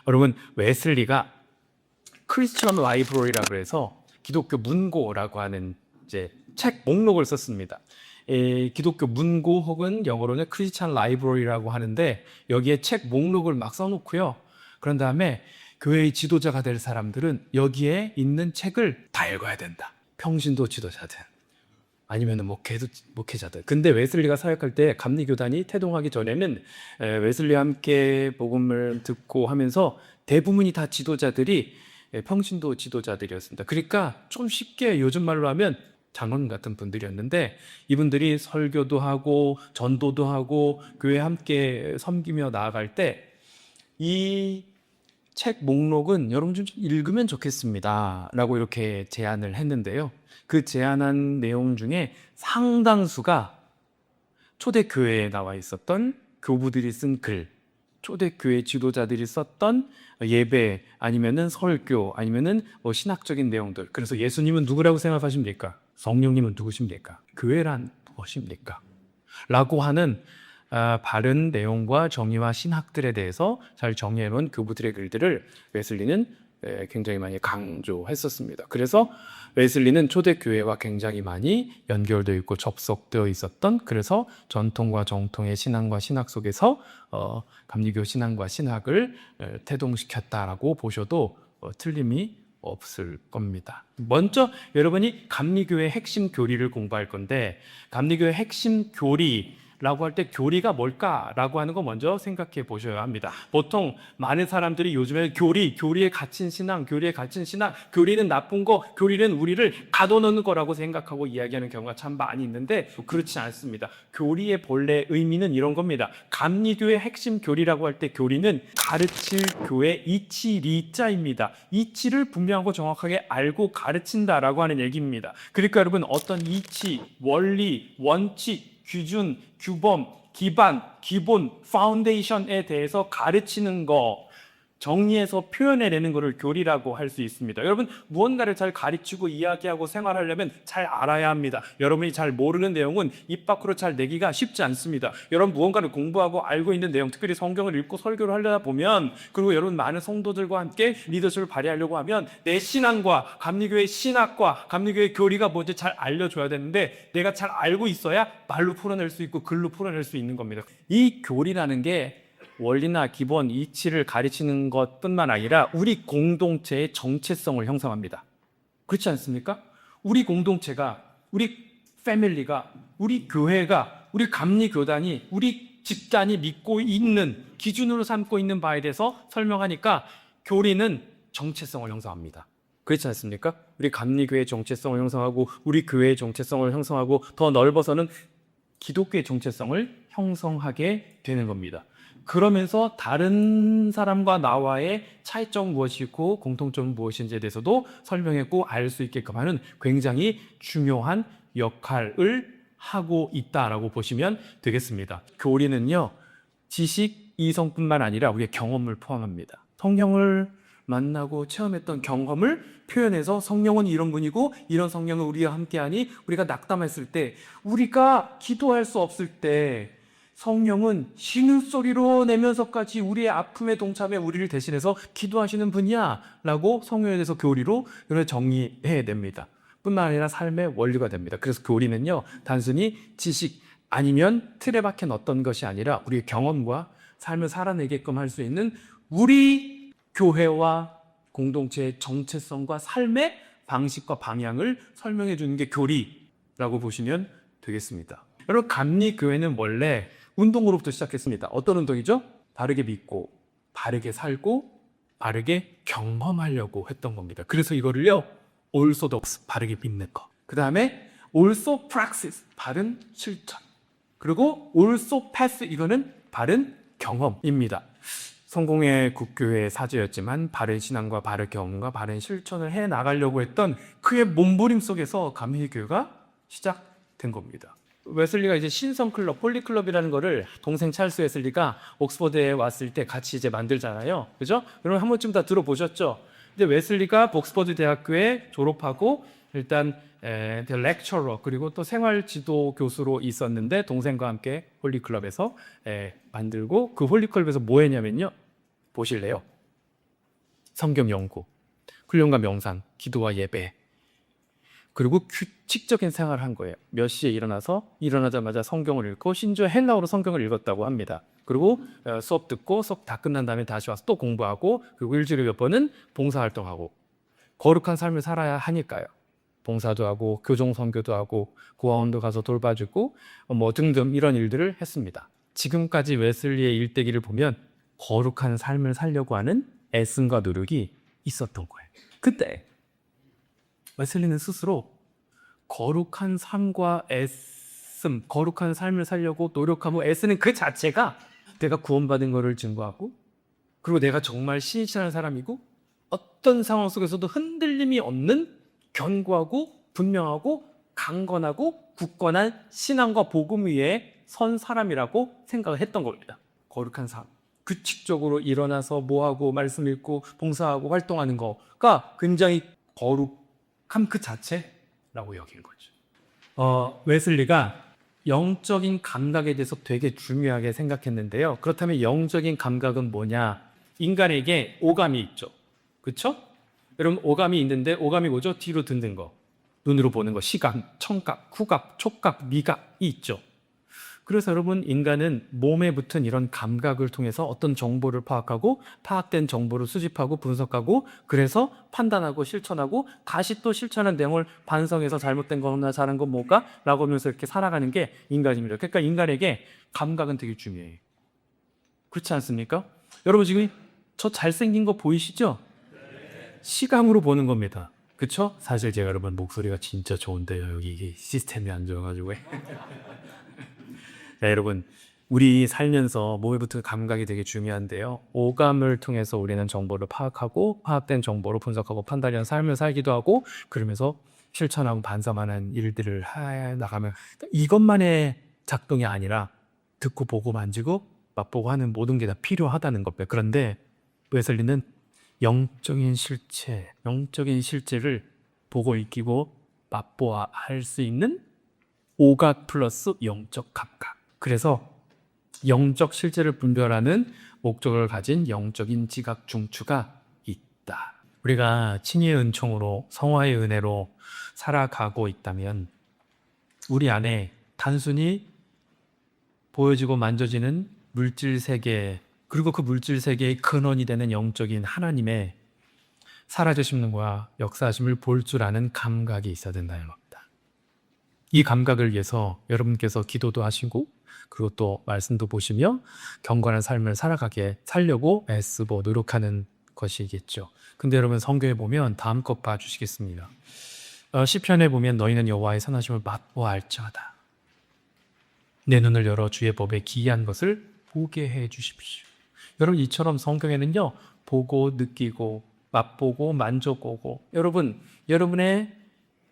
여러분, 웨슬리가 크리스천 라이브러리라고 해서 기독교 문고라고 하는 이제 책 목록을 썼습니다. 기독교 문고 혹은 영어로는 크리스천 라이브러리라고 하는데 여기에 책 목록을 막 써놓고요. 그런 다음에 교회의 지도자가 될 사람들은 여기에 있는 책을 다 읽어야 된다. 평신도 지도자든 아니면 목회자들. 근데 웨슬리가 사역할 때 감리교단이 태동하기 전에는 웨슬리와 함께 복음을 듣고 하면서 대부분이 다 지도자들이 평신도 지도자들이었습니다. 그러니까 좀 쉽게 요즘 말로 하면 장로님 같은 분들이었는데 이분들이 설교도 하고 전도도 하고 교회 함께 섬기며 나아갈 때 이 책 목록은 여러분 좀 읽으면 좋겠습니다 라고 이렇게 제안을 했는데요. 그 제안한 내용 중에 상당수가 초대교회에 나와 있었던 교부들이 쓴 글, 초대교회 지도자들이 썼던 예배 아니면은 설교 아니면은 신학적인 내용들. 그래서 예수님은 누구라고 생각하십니까? 성령님은 누구십니까? 교회란 무엇입니까? 라고 하는 바른 내용과 정의와 신학들에 대해서 잘 정리해놓은 교부들의 글들을 웨슬리는 굉장히 많이 강조했었습니다. 그래서 웨슬리는 초대교회와 굉장히 많이 연결되어 있고 접속되어 있었던, 그래서 전통과 정통의 신앙과 신학 속에서 감리교 신앙과 신학을 태동시켰다라고 보셔도 틀림이 없을 겁니다. 먼저 여러분이 감리교의 핵심 교리를 공부할 건데, 감리교의 핵심 교리라고 할 때 교리가 뭘까라고 하는 거 먼저 생각해 보셔야 합니다. 보통 많은 사람들이 요즘에 교리에 갇힌 신앙, 교리는 나쁜 거, 교리는 우리를 가둬놓는 거라고 생각하고 이야기하는 경우가 참 많이 있는데 그렇지 않습니다. 교리의 본래 의미는 이런 겁니다. 감리교의 핵심 교리라고 할 때 교리는 가르칠 교회 이치 리자입니다. 이치를 분명하고 정확하게 알고 가르친다라고 하는 얘기입니다. 그러니까 여러분, 어떤 이치, 원리, 원칙, 규준, 규범, 기반, 기본, 파운데이션에 대해서 가르치는 거, 정리해서 표현해내는 것을 교리라고 할 수 있습니다. 여러분, 무언가를 잘 가르치고 이야기하고 생활하려면 잘 알아야 합니다. 여러분이 잘 모르는 내용은 입 밖으로 잘 내기가 쉽지 않습니다. 여러분, 무언가를 공부하고 알고 있는 내용, 특별히 성경을 읽고 설교를 하려다 보면, 그리고 여러분 많은 성도들과 함께 리더십을 발휘하려고 하면 내 신앙과 감리교의 신학과 감리교의 교리가 뭔지 잘 알려줘야 되는데, 내가 잘 알고 있어야 말로 풀어낼 수 있고 글로 풀어낼 수 있는 겁니다. 이 교리라는 게 원리나 기본, 이치를 가르치는 것뿐만 아니라 우리 공동체의 정체성을 형성합니다. 그렇지 않습니까? 우리 공동체가, 우리 패밀리가, 우리 교회가, 우리 감리교단이, 우리 집단이 믿고 있는, 기준으로 삼고 있는 바에 대해서 설명하니까 교리는 정체성을 형성합니다. 그렇지 않습니까? 우리 감리교회의 정체성을 형성하고 우리 교회의 정체성을 형성하고 더 넓어서는 기독교의 정체성을 형성하게 되는 겁니다. 그러면서 다른 사람과 나와의 차이점은 무엇이고 공통점은 무엇인지에 대해서도 설명했고 알 수 있게끔 하는 굉장히 중요한 역할을 하고 있다라고 보시면 되겠습니다. 교리는요, 지식 이성뿐만 아니라 우리의 경험을 포함합니다. 성령을 만나고 체험했던 경험을 표현해서 성령은 이런 분이고 이런 성령은 우리와 함께하니, 우리가 낙담했을 때, 우리가 기도할 수 없을 때 성령은 신음소리로 내면서까지 우리의 아픔에 동참해 우리를 대신해서 기도하시는 분이야 라고 성령에 대해서 교리로 정의해 냅니다. 뿐만 아니라 삶의 원리가 됩니다. 그래서 교리는요, 단순히 지식 아니면 틀에 박힌 어떤 것이 아니라 우리의 경험과 삶을 살아내게끔 할 수 있는 우리 교회와 공동체의 정체성과 삶의 방식과 방향을 설명해 주는 게 교리라고 보시면 되겠습니다. 여러분, 감리교회는 원래 운동으로부터 시작했습니다. 어떤 운동이죠? 바르게 믿고, 바르게 살고, 바르게 경험하려고 했던 겁니다. 그래서 이거를요, orthodox, 바르게 믿는 거. 그 다음에 also praxis, 바른 실천. 그리고 also pass, 이거는 바른 경험입니다. 성공의 국교회의 사제였지만 바른 신앙과 바른 경험과 바른 실천을 해 나가려고 했던 그의 몸부림 속에서 감리교회가 시작된 겁니다. 웨슬리가 이제 신성클럽, 홀리클럽이라는 거를 동생 찰스 웨슬리가 옥스퍼드에 왔을 때 같이 이제 만들잖아요. 그죠? 여러분 한 번쯤 다 들어보셨죠? 근데 웨슬리가 옥스퍼드 대학교에 졸업하고 일단 렉처러 그리고 또 생활지도 교수로 있었는데 동생과 함께 홀리클럽에서 만들고, 그 홀리클럽에서 뭐 했냐면요. 보실래요? 성경 연구, 훈련과 명상, 기도와 예배, 그리고 규칙적인 생활을 한 거예요. 몇 시에 일어나서 일어나자마자 성경을 읽고 심지어 헬라어로 성경을 읽었다고 합니다. 그리고 수업 듣고 수업 다 끝난 다음에 다시 와서 또 공부하고, 그리고 일주일에 몇 번은 봉사활동하고, 거룩한 삶을 살아야 하니까요. 봉사도 하고 교정 선교도 하고 고아원도 가서 돌봐주고 뭐 등등 이런 일들을 했습니다. 지금까지 웨슬리의 일대기를 보면 거룩한 삶을 살려고 하는 애씀과 노력이 있었던 거예요. 그때 웨슬리는 스스로 거룩한 삶과 애씀, 거룩한 삶을 살려고 노력하고 애쓰는 그 자체가 내가 구원받은 것을 증거하고, 그리고 내가 정말 신실한 사람이고 어떤 상황 속에서도 흔들림이 없는 견고하고 분명하고 강건하고 굳건한 신앙과 복음 위에 선 사람이라고 생각을 했던 겁니다. 거룩한 삶, 규칙적으로 일어나서 뭐하고 말씀 읽고 봉사하고 활동하는 거가 굉장히 거룩함 그 자체라고 여긴 거죠. 웨슬리가 영적인 감각에 대해서 되게 중요하게 생각했는데요. 그렇다면 영적인 감각은 뭐냐? 인간에게 오감이 있죠. 그렇죠? 여러분, 오감이 있는데 오감이 뭐죠? 뒤로 듣는 거, 눈으로 보는 거, 시각, 청각, 후각, 촉각, 미각이 있죠. 그래서 여러분, 인간은 몸에 붙은 이런 감각을 통해서 어떤 정보를 파악하고 파악된 정보를 수집하고 분석하고, 그래서 판단하고 실천하고 다시 또 실천한 내용을 반성해서 잘못된 거나 잘한 건 뭘까? 라고 하면서 이렇게 살아가는 게 인간입니다. 그러니까 인간에게 감각은 되게 중요해요. 그렇지 않습니까? 여러분, 지금 저 잘생긴 거 보이시죠? 시감으로 보는 겁니다. 그쵸? 사실 제가 여러분 목소리가 진짜 좋은데요. 여기 이게 시스템이 안 좋아가지고. 자, 여러분, 우리 살면서 몸에 붙은 감각이 되게 중요한데요. 오감을 통해서 우리는 정보를 파악하고 파악된 정보로 분석하고 판단하는 삶을 살기도 하고, 그러면서 실천하고 반성하는 일들을 해 나가면 이것만의 작동이 아니라 듣고 보고 만지고 맛보고 하는 모든 게 다 필요하다는 겁니다. 그런데 웨슬리는 영적인 실체, 영적인 실제를 보고 익히고 맛보아 할 수 있는 오각 플러스 영적 감각. 그래서 영적 실제를 분별하는 목적을 가진 영적인 지각 중추가 있다. 우리가 친히의 은총으로, 성화의 은혜로 살아가고 있다면 우리 안에 단순히 보여지고 만져지는 물질 세계, 그리고 그 물질 세계의 근원이 되는 영적인 하나님의 살아계심과 역사하심을 볼 줄 아는 감각이 있어야 된다는 겁니다. 이 감각을 위해서 여러분께서 기도도 하시고, 그리고 또 말씀도 보시며 경건한 삶을 살려고 애쓰고 노력하는 것이겠죠. 근데 여러분, 성경에 보면 다음 것 봐주시겠습니다. 시편에 보면 너희는 여호와의 선하심을 맛보아 알지어다. 내 눈을 열어 주의 법에 기이한 것을 보게 해 주십시오. 여러분, 이처럼 성경에는요, 보고 느끼고 맛보고 만져보고, 여러분의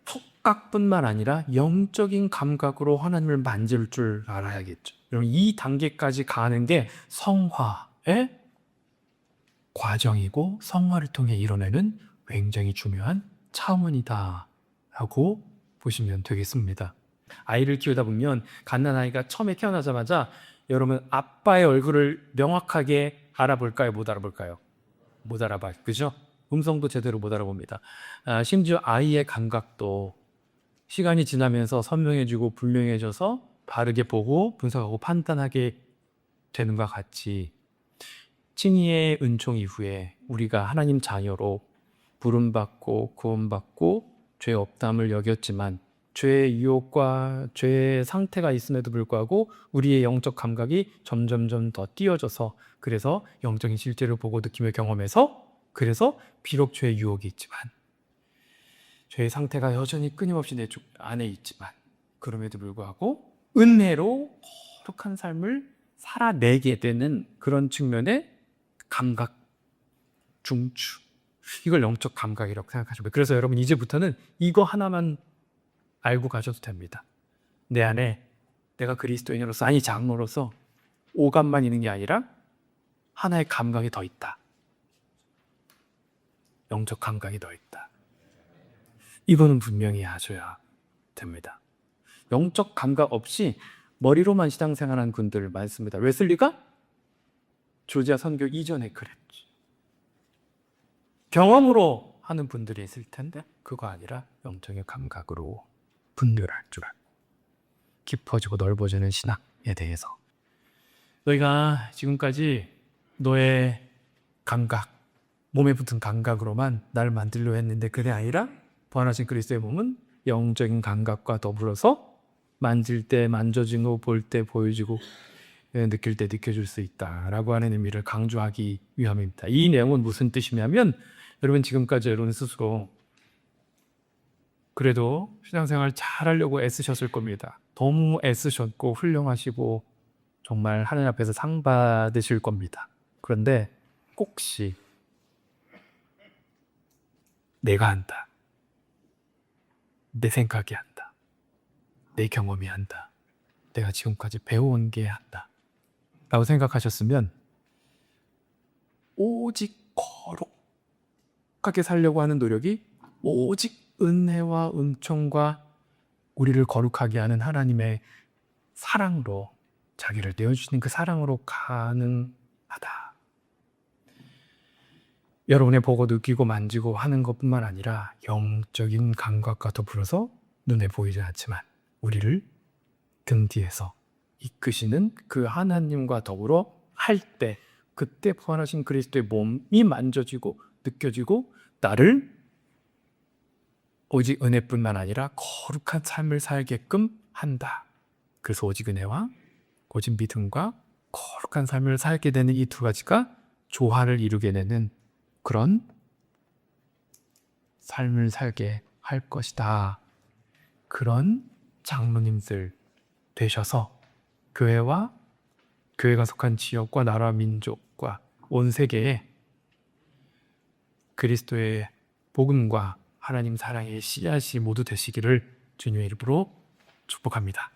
촉각뿐만 아니라 영적인 감각으로 하나님을 만질 줄 알아야겠죠. 여러분, 이 단계까지 가는 게 성화의 과정이고 성화를 통해 이뤄내는 굉장히 중요한 차원이다 라고 보시면 되겠습니다. 아이를 키우다 보면 갓난아이가 처음에 태어나자마자 여러분, 아빠의 얼굴을 명확하게 알아볼까요? 못 알아볼까요? 못 알아봐요. 그죠? 음성도 제대로 못 알아봅니다. 심지어 아이의 감각도 시간이 지나면서 선명해지고 분명해져서 바르게 보고 분석하고 판단하게 되는 것과 같이, 칭의의 은총 이후에 우리가 하나님 자녀로 부름받고 구원받고 죄 없담을 여겼지만 죄의 유혹과 죄의 상태가 있음에도 불구하고 우리의 영적 감각이 점점점 더 띄어져서, 그래서 영적인 실제를 보고 느끼며 경험해서, 그래서 비록 죄의 유혹이 있지만 죄의 상태가 여전히 끊임없이 내 안에 있지만 그럼에도 불구하고 은혜로 거룩한 삶을 살아내게 되는 그런 측면의 감각 중추, 이걸 영적 감각이라고 생각하시면 돼요. 그래서 여러분, 이제부터는 이거 하나만 알고 가셔도 됩니다. 내 안에 내가 그리스도인으로서, 아니 장로로서 오감만 있는 게 아니라 하나의 감각이 더 있다. 영적 감각이 더 있다. 이거는 분명히 아셔야 됩니다. 영적 감각 없이 머리로만 신앙생활한 분들 많습니다. 웨슬리가 조지아 선교 이전에 그랬지. 경험으로 하는 분들이 있을 텐데 그거 아니라 영적인 감각으로 분별할 줄 알고 깊어지고 넓어지는 신학에 대해서 너희가 지금까지 너의 감각, 몸에 붙은 감각으로만 나를 만들려 했는데 그게 아니라 부활하신 그리스도의 몸은 영적인 감각과 더불어서 만질 때 만져지고 볼 때 보여지고 느낄 때 느껴질 수 있다라고 하는 의미를 강조하기 위함입니다. 이 내용은 무슨 뜻이냐면 여러분 지금까지 여러분 스스로 그래도 신앙생활 잘하려고 애쓰셨을 겁니다. 너무 애쓰셨고 훌륭하시고 정말 하나님 앞에서 상 받으실 겁니다. 그런데 혹시 내가 한다. 내 생각이 한다. 내 경험이 한다. 내가 지금까지 배워온 게 한다. 라고 생각하셨으면 오직 거룩하게 살려고 하는 노력이 오직 은혜와 은총과 우리를 거룩하게 하는 하나님의 사랑으로 자기를 내어주시는 그 사랑으로 가능하다. 여러분의 보고 느끼고 만지고 하는 것뿐만 아니라 영적인 감각과 더불어서 눈에 보이지 않지만 우리를 등 뒤에서 이끄시는 그 하나님과 더불어 할 때 그때 부활하신 그리스도의 몸이 만져지고 느껴지고 나를 오직 은혜뿐만 아니라 거룩한 삶을 살게끔 한다. 그래서 오직 은혜와 오직 믿음과 거룩한 삶을 살게 되는 이 두 가지가 조화를 이루게 되는 그런 삶을 살게 할 것이다. 그런 장로님들 되셔서 교회가 속한 지역과 나라 민족과 온 세계에 그리스도의 복음과 하나님 사랑의 씨앗이 모두 되시기를 주님의 이름으로 축복합니다.